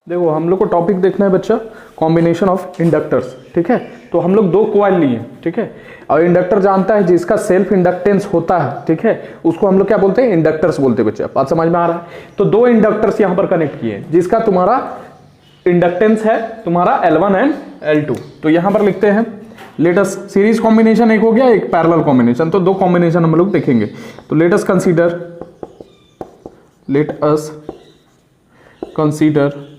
देखो हम लोग को टॉपिक देखना है बच्चा कॉम्बिनेशन ऑफ इंडक्टर्स। ठीक है, तो हम लोग दो कॉइल लिए। ठीक है, और इंडक्टर जानता है जिसका सेल्फ इंडक्टेंस होता है, ठीक है, उसको हम लोग क्या बोलते हैं, इंडक्टर्स बोलते हैं। बच्चा बात समझ में आ रहा है? तो दो इंडक्टर्स यहां पर कनेक्ट किए जिसका तुम्हारा इंडक्टेंस है तुम्हारा L1 एंड L2। तो यहां पर लिखते हैं लेट अस सीरीज कॉम्बिनेशन एक हो गया, एक पैरेलल कॉम्बिनेशन, तो दो कॉम्बिनेशन हम लोग देखेंगे। तो let us consider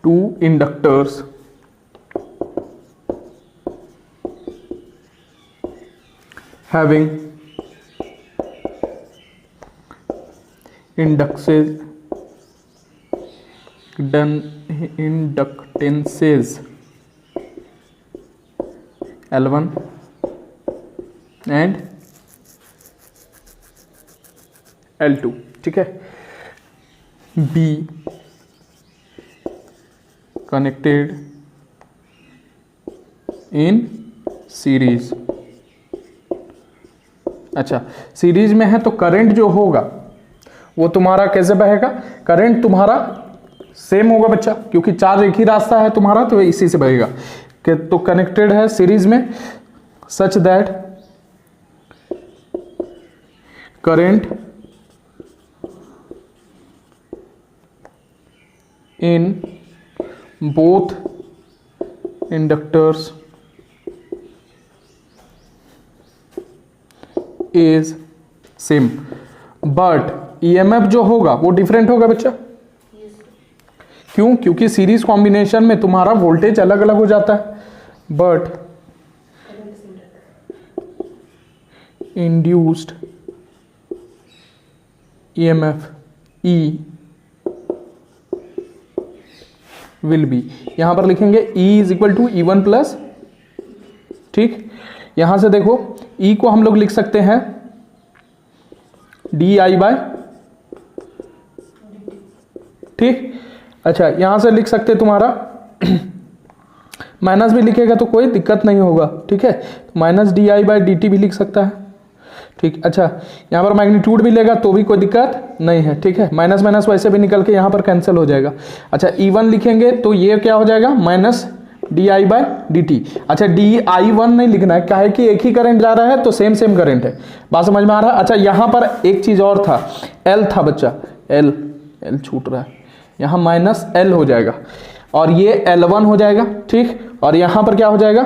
two inductors having inductances L1 and L2। ठीक है, B कनेक्टेड इन सीरीज। अच्छा, सीरीज में है तो करंट जो होगा वो तुम्हारा कैसे बहेगा, करंट तुम्हारा सेम होगा बच्चा, क्योंकि चार्ज एक ही रास्ता है तुम्हारा, तो इसी से बहेगा। तो कनेक्टेड है सीरीज में such that current in both inductors is same but EMF जो होगा वो डिफरेंट होगा बच्चा। क्यों? क्योंकि सीरीज कॉम्बिनेशन में तुम्हारा वोल्टेज अलग अलग हो जाता है, but induced EMF E will be, यहां पर लिखेंगे E is equal to E1 plus. ठीक, यहां से देखो E को हम लोग लिख सकते हैं DI बाय। ठीक, अच्छा यहां से लिख सकते तुम्हारा माइनस भी लिखेगा तो कोई दिक्कत नहीं होगा। ठीक है, तो माइनस DI बाय DT भी लिख सकता है। ठीक, अच्छा यहाँ पर मैग्नीट्यूड भी लेगा तो भी कोई दिक्कत नहीं है। ठीक है, माइनस माइनस वैसे भी निकल के यहाँ पर कैंसिल हो जाएगा। अच्छा E1 लिखेंगे तो ये क्या हो जाएगा, माइनस DI बाय DT। अच्छा DI1 नहीं लिखना है, क्या है कि एक ही करंट जा रहा है तो सेम सेम करंट है। बात समझ में आ रहा है? अच्छा यहाँ पर एक चीज और था, L था बच्चा, L छूट रहा है, यहाँ माइनस L हो जाएगा और ये L1 हो जाएगा। ठीक, और यहाँ पर क्या हो जाएगा,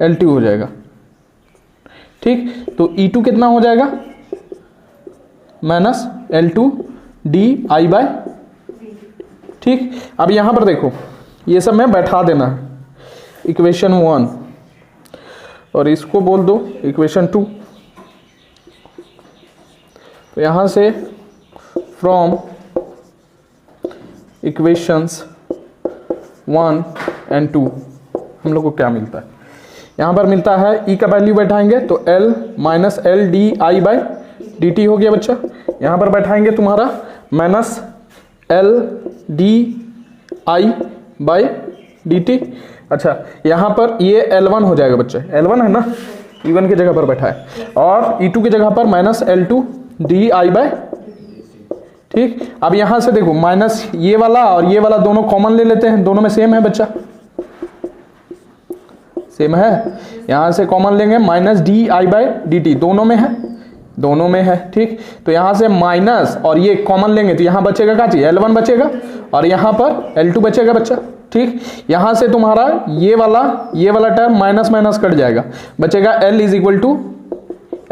L2 हो जाएगा। ठीक, तो E2 कितना हो जाएगा, माइनस L2 DI बाय। ठीक, अब यहां पर देखो ये सब में बैठा देना है, इक्वेशन 1 और इसको बोल दो इक्वेशन 2। तो यहां से फ्रॉम इक्वेशंस 1 एंड 2 हम लोग को क्या मिलता है, यहां पर मिलता है E का वैल्यू बैठाएंगे तो L minus L DI by DT हो गया बच्चा। यहां पर बैठाएंगे तुम्हारा minus L DI by DT। अच्छा यहां पर ये L1 हो जाएगा बच्चा, L1 है ना, E1 की जगह पर बैठा है, और E2 की जगह पर माइनस L2 DI बाय। ठीक, अब यहां से देखो माइनस ये वाला और ये वाला दोनों कॉमन ले लेते हैं, दोनों में सेम है बच्चा, सेम है, यहां से कॉमन लेंगे माइनस DI बाय DT, दोनों में है, दोनों में है। ठीक, तो यहां से माइनस और ये कॉमन लेंगे तो यहां बचेगा क्या चीज, L1 बचेगा और यहां पर L2 बचेगा बच्चा। ठीक, यहां से तुम्हारा ये वाला टर्म माइनस माइनस कट जाएगा, बचेगा L is equal to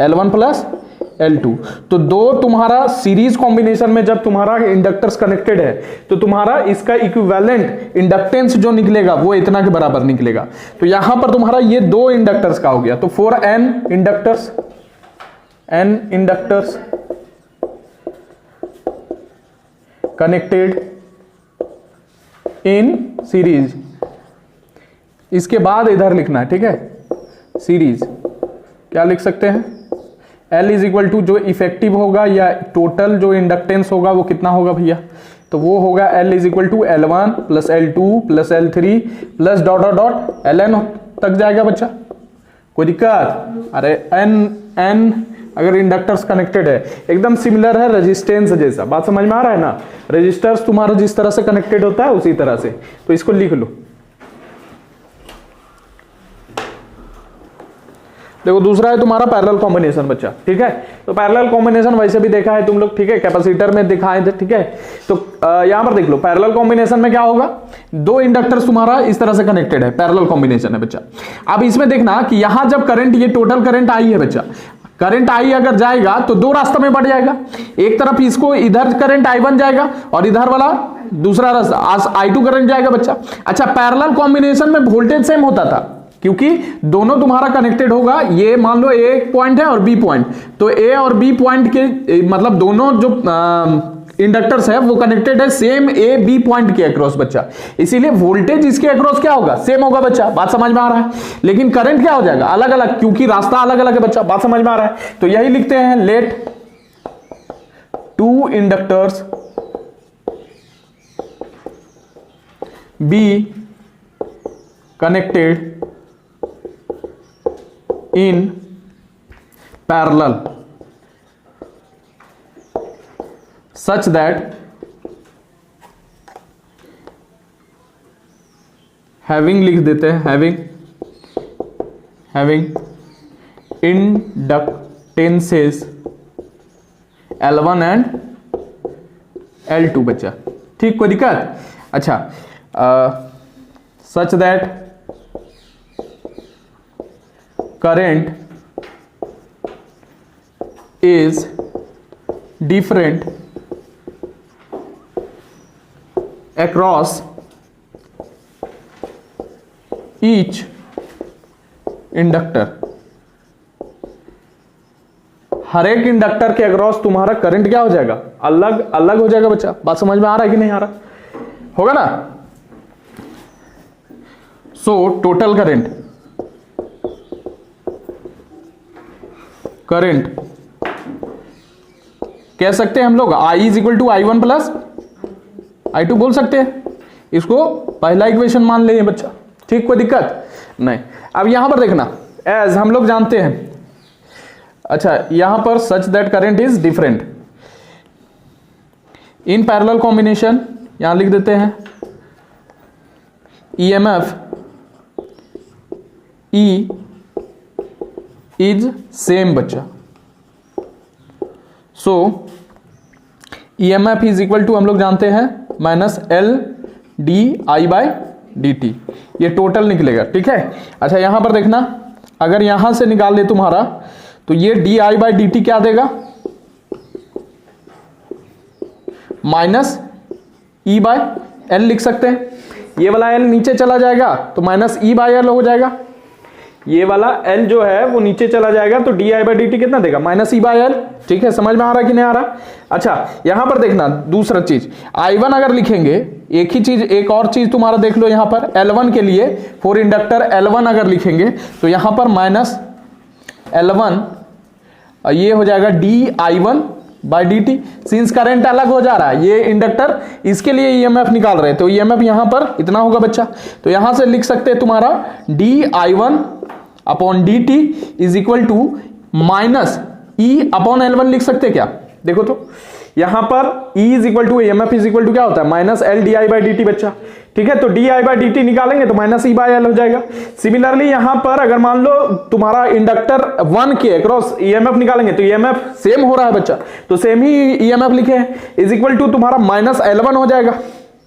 L1 plus L2। तो दो तुम्हारा सीरीज कॉम्बिनेशन में जब तुम्हारा इंडक्टर्स कनेक्टेड है तो तुम्हारा इसका इक्विवेलेंट इंडक्टेंस जो निकलेगा वो इतना के बराबर निकलेगा। तो यहां पर तुम्हारा ये दो इंडक्टर्स का हो गया, तो for N inductors connected in series. इसके बाद इधर लिखना है, ठीक है, सीरीज क्या लिख सकते हैं, L इज इक्वल टू जो इफेक्टिव होगा या टोटल जो इंडक्टेंस होगा वो कितना होगा भैया, तो वो होगा L is equal to L1 plus L2 plus L3 plus dot dot dot Ln तक जाएगा बच्चा, कोई दिक्कत? अरे n अगर इंडक्टर्स कनेक्टेड है, एकदम सिमिलर है रेजिस्टेंस जैसा। बात समझ में आ रहा है ना? रेजिस्टर्स तुम्हारा जिस तरह से कनेक्टेड होता है उसी तरह से, तो इसको लिख लो। देखो दूसरा है तुम्हारा पैरेलल कॉम्बिनेशन बच्चा, ठीक है। तो पैरेलल कॉम्बिनेशन वैसे भी देखा है तुम लोग, ठीक है, कैपेसिटर में दिखाए थे, ठीक है। तो यहां पर देख लो पैरेलल कॉम्बिनेशन में क्या होगा, दो इंडक्टर्स तुम्हारा इस तरह से कनेक्टेड है, पैरेलल कॉम्बिनेशन है बच्चा। अब इसमें देखना कि यहां जब करंट, ये टोटल करंट आई है बच्चा, करंट आई अगर जाएगा तो दो रास्ता में बढ़ जाएगा। एक तरफ इसको इधर करंट I1 जाएगा और इधर वाला दूसरा रास्ता I2 करंट जाएगा बच्चा। अच्छा, पैरेलल कॉम्बिनेशन में वोल्टेज सेम होता था क्योंकि दोनों तुम्हारा कनेक्टेड होगा। ये मान लो ए पॉइंट है और बी पॉइंट, तो ए और बी पॉइंट के मतलब दोनों जो इंडक्टर्स है वो कनेक्टेड है सेम ए बी पॉइंट के अक्रॉस बच्चा, इसीलिए वोल्टेज इसके अक्रॉस क्या होगा, सेम होगा बच्चा। बात समझ में आ रहा है? लेकिन करंट क्या हो जाएगा, अलग अलग, क्योंकि रास्ता अलग अलग है बच्चा। बात समझ में आ रहा है? तो यही लिखते हैं, let two inductors be connected in parallel such that having लिख देते हैं, having inductances L1 and L2 बच्चा, ठीक, कोई दिक्कत? अच्छा, such that current is different across each inductor. हर एक इंडक्टर के अक्रॉस तुम्हारा करंट क्या हो जाएगा, अलग अलग हो जाएगा बच्चा। बात समझ में आ रहा है कि नहीं आ रहा? होगा ना? सो टोटल करंट कह सकते हैं हम लोग I is equal to I1 plus I2 बोल सकते हैं। इसको पहला इक्वेशन मान लेंगे बच्चा, ठीक, कोई दिक्कत नहीं। अब यहां पर देखना, एज हम लोग जानते हैं, अच्छा यहां पर such that current is different in parallel combination, यहां लिख देते हैं EMF E इज सेम बच्चा। सो EMF इज इक्वल टू हम लोग जानते हैं माइनस LdI/dt, ये टोटल निकलेगा, ठीक है। अच्छा यहां पर देखना, अगर यहां से निकाल ले तुम्हारा तो ये di/dt क्या देगा, माइनस E/L लिख सकते हैं। ये वाला L नीचे चला जाएगा तो माइनस E/L हो जाएगा, ये वाला L जो है वो नीचे चला जाएगा तो di/dt कितना देगा, माइनस E/L, ठीक है। समझ में आ रहा है कि नहीं आ रहा? अच्छा यहां पर देखना दूसरा चीज, I1 अगर लिखेंगे, एक ही चीज, एक और चीज तुम्हारा देख लो, यहां पर L1 के लिए फॉर इंडक्टर L1 अगर लिखेंगे तो यहां पर माइनस L1 ये हो जाएगा di1/dt। सिंस करंट अलग हो जा रहा है, ये इंडक्टर इसके लिए EMF निकाल रहे हैं, तो EMF यहां पर इतना होगा बच्चा। तो यहां से लिख सकते हैं तुम्हारा di1/dt is equal to minus E/L1 लिख सकते हैं क्या? देखो तो यहां पर E is equal to EMF is equal to क्या होता है, माइनस LdI/dt बच्चा, ठीक है। तो di/dt निकालेंगे तो माइनस E/L हो जाएगा। सिमिलरली यहां पर अगर मान लो तुम्हारा इंडक्टर 1 के अक्रॉस EMF निकालेंगे तो EMF सेम हो रहा है बच्चा, तो सेम ही EMF लिखे हैं, इज इक्वल टू तुम्हारा माइनस L1 हो जाएगा।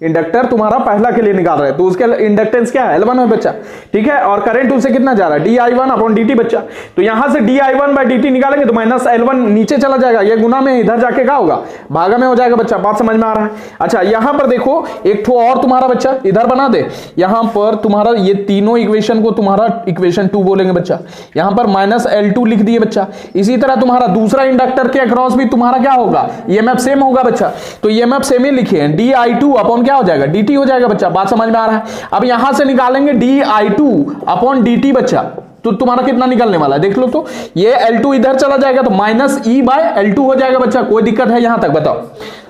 इंडक्टर तुम्हारा पहला के लिए निकाल रहे हैं तो उसके इंडक्टेंस क्या है, L1 है बच्चा, ठीक है। और करंट उससे कितना जा रहा है, di1/dt बच्चा। तो यहां से di1/dt निकालेंगे तो माइनस L1 नीचे चला जाएगा, ये गुना में इधर जाके क्या होगा, भागा में हो जाएगा बच्चा। बात समझ में आ रहा है? अच्छा यहां पर देखो एक ठो और तुम्हारा बच्चा इधर बना दे, यहां पर तुम्हारा ये तीनों इक्वेशन को तुम्हारा इक्वेशन 2 बोलेंगे बच्चा। यहां पर माइनस L2 लिख दिए बच्चा। इसी तरह तुम्हारा दूसरा इंडक्टर के अक्रॉस भी तुम्हारा क्या होगा, EMF सेम होगा बच्चा, तो EMF सेम ही लिखे हैं, di2 क्या हो जाएगा, dt हो जाएगा बच्चा। बात समझ में आ रहा है? अब यहां से निकालेंगे di2/dt बच्चा, तो तुम्हारा कितना निकलने वाला है देख लो तो, ये L2 इधर चला जाएगा तो माइनस E/L2 हो जाएगा बच्चा। कोई दिक्कत है यहां तक, बताओ,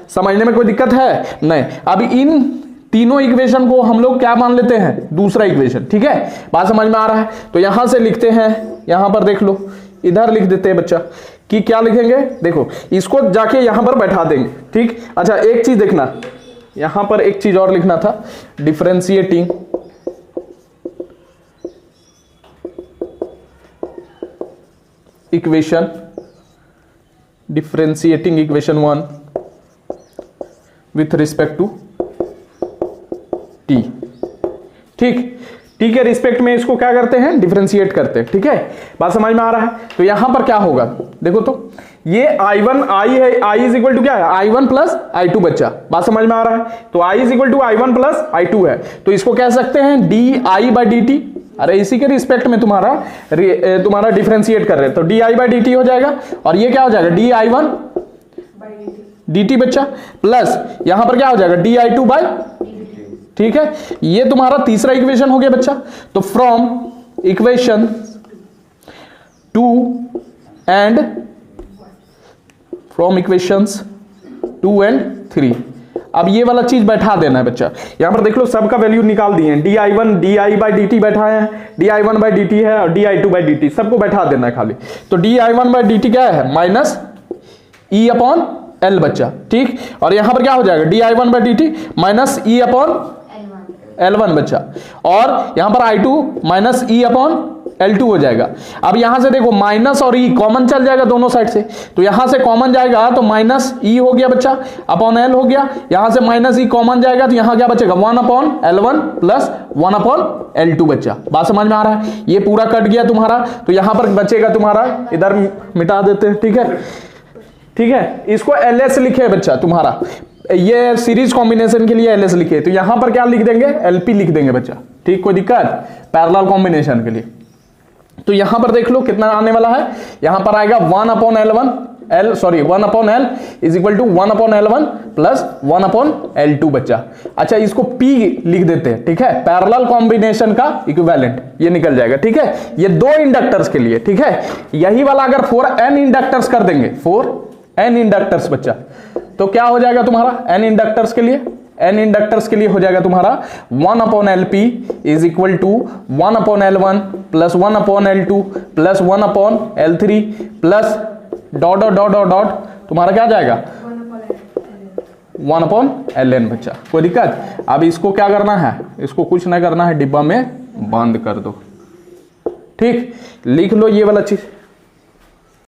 समझने में कोई दिक्कत है? नहीं। अब इन तीनों इक्वेशन को हम लोग क्या मान लेते हैं, दूसरा इक्वेशन, ठीक है। बात समझ में आ रहा है? तो यहां से लिखते हैं, यहां पर देख लो, इधर लिख देते हैं बच्चा कि क्या लिखेंगे, देखो इसको जाके यहां पर बैठा देंगे, ठीक। अच्छा एक चीज देखना, यहां पर एक चीज और लिखना था, differentiating equation, differentiating equation 1 with respect to t, ठीक। टी के रिस्पेक्ट में इसको क्या करते हैं, डिफरेंशिएट करते हैं, ठीक है। बात समझ में आ रहा है। तो यहां पर क्या होगा, देखो तो ये I1 I है, I इज इक्वल टू क्या है, I1 प्लस I2 बच्चा, बात समझ में आ रहा है। तो I is equal to I1 plus I2 है, तो इसको कह सकते हैं di बाई dt। अरे इसी के रिस्पेक्ट में तुम्हारा डिफरेंशिएट कर रहे हैं, तो di बाई dt हो जाएगा, और ये क्या हो जाएगा di1 dt बच्चा, प्लस यहां पर क्या हो जाएगा di2 बाई, ठीक है। ये तुम्हारा तीसरा इक्वेशन हो गया बच्चा। तो from equation 2 and from equations 2 and 3, अब ये वाला चीज बैठा देना है बच्चा। यहां पर देख लो सबका वैल्यू निकाल दिए हैं, di1 di बाई dt बैठाए हैं, di1 बाई dt है और di2 बाई dt, सबको बैठा देना है खाली। तो di1 बाई dt क्या है, माइनस e अपॉन l बच्चा, ठीक। और यहां पर क्या हो जाएगा di1 by dt minus e upon L1 बच्चा, और यहां पर I2 minus E upon L2 हो जाएगा। अब यहां से देखो माइनस और E कॉमन चल जाएगा दोनों साइड से, तो यहां से कॉमन जाएगा तो माइनस E हो गया बच्चा अपॉन L हो गया, यहां से माइनस E कॉमन जाएगा तो यहां क्या बचेगा 1 upon L1 plus 1 upon L2 बच्चा। बात समझ में आ रहा है। ये पूरा कट गया तुम्हारा, तो यहां पर बचेगा तुम्हारा, इधर मिटा देते हैं, ठीक है, ठीक है। इसको LS लिखे बच्चा तुम्हारा, ये सीरीज कॉम्बिनेशन के लिए LS लिखे, तो यहां पर क्या लिख देंगे LP लिख देंगे बच्चा, ठीक। कोई दिक्कत, पैरेलल कॉम्बिनेशन के लिए। तो यहां पर देख लो कितना आने वाला है, यहां पर आएगा 1 upon L is equal to 1 upon L1 plus 1 upon L2 बच्चा। अच्छा इसको P लिख देते हैं, ठीक है, पैरेलल कॉम्बिनेशन का इक्विवेलेंट, ये निकल जाएगा, ठीक है। ये 2 इंडक्टर्स के लिए, ठीक है। यही वाला अगर 4n इंडक्टर्स कर देंगे, 4n इंडक्टर्स बच्चा, तो क्या हो जाएगा तुम्हारा n इंडक्टर्स के लिए, n इंडक्टर्स के लिए हो जाएगा तुम्हारा 1 upon LP is equal to 1 upon L1 plus 1 upon L2 plus 1 upon L3 plus dot dot dot dot dot, तुम्हारा क्या जाएगा 1 अपॉन Ln बच्चा। कोई दिक्कत। अब इसको क्या करना है, इसको कुछ नहीं करना है, डिब्बा में बंद कर दो, ठीक। लिख लो ये वाला चीज।